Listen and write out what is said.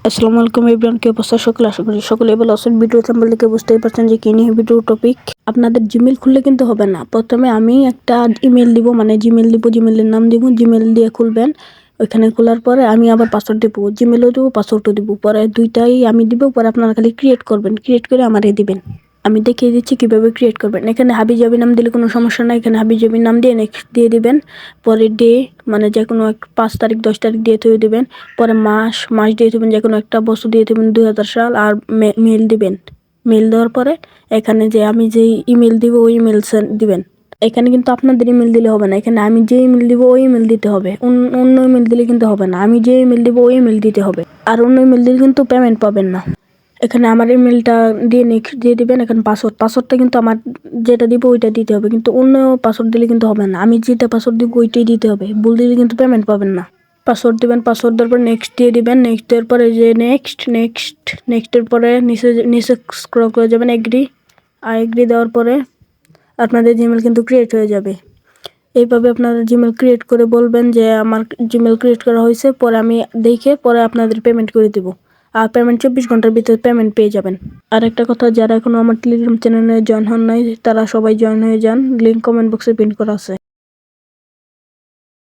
আসসালামু আলাইকুম এভরিওয়ান, কি অবস্থা সকলে? আশা করি সকলে ভালো আছেন। ভিডিও থাম্বনেল দেখে বুঝতেই পারছেন যে কি নিয়ে ভিডিও টপিক। আপনাদের জিমেইল খুললে কিন্তু হবে না। প্রথমে আমি একটা ইমেল দিব, মানে জিমেইল দিব, জিমেইলের নাম দিব, জিমেইল দিয়ে খুলবেন। ওইখানে খোলার পরে আমি আবার পাসওয়ার্ড দিব, জিমেইলও দিব, পাসওয়ার্ডও দিব। পরে দুইটাই আমি দিব, পরে আপনারা খালি ক্রিয়েট করবেন, ক্রিয়েট করে আমারে দিবেন। আমি দেখিয়ে দিচ্ছি কিভাবে ক্রিয়েট করবেন। এখানে হাবিজাবি নাম দিলে কোনো সমস্যা নাই, এখানে হাবিজাবি নাম দিয়ে নেক্সট দিয়ে দিবেন। পরে ডে, মানে যে কোনো 5 তারিখ 10 তারিখ দিয়ে তৈরি দিবেন। পরে মাস দিয়ে দিবেন, যে কোনো একটা বছর দিয়ে দিবেন, 2000 সাল। আর মেল দিবেন। মেল দেওয়ার পরে এখানে যে আমি যে ইমেল দিব ওই ইমেল দিবেন। এখানে কিন্তু আপনাদের ইমেল দিলে হবে না, এখানে আমি যে ইমেল দিব ওই ইমেল দিতে হবে। অন্য ইমেল দিলে কিন্তু হবে না, আমি যে ইমেল দিব ওই ইমেল দিতে হবে। আর অন্য ইমেল দিলে কিন্তু পেমেন্ট পাবেন না। এখানে আমার ইমেলটা দিয়ে নেক্সট দিয়ে দিবেন। এখানে পাসওয়ার্ডটা কিন্তু আমার যেটা দিব ওইটা দিতে হবে, কিন্তু অন্য পাসওয়ার্ড দিলে কিন্তু হবে না। আমি যেটা পাসওয়ার্ড দিব ওইটাই দিতে হবে, ভুল দিলে কিন্তু পেমেন্ট পাবেন না। পাসওয়ার্ড দিবেন, পাসওয়ার্ড দেওয়ার পর নেক্সট দিয়ে দিবেন। নেক্সট দেওয়ার পরে যে নেক্সটের পরে নিচে স্ক্রল করে যাবেন, এগ্রি দেওয়ার পরে আপনাদের জিমেল কিন্তু ক্রিয়েট হয়ে যাবে। এইভাবে আপনারা জিমেল ক্রিয়েট করে বলবেন যে আমার জিমেল ক্রিয়েট করা হয়েছে, পরে আমি দেখে পরে আপনাদের পেমেন্ট করে দেব। আর পেমেন্ট 24 ঘন্টার ভিতরে পেমেন্ট পেয়ে যাবেন। আর একটা কথা, যারা এখনো আমার টেলিগ্রাম চ্যানেলে জয়েন হন নাই তারা সবাই জয়েন হয়ে যান, লিঙ্ক কমেন্ট বক্সে পিন করা আছে।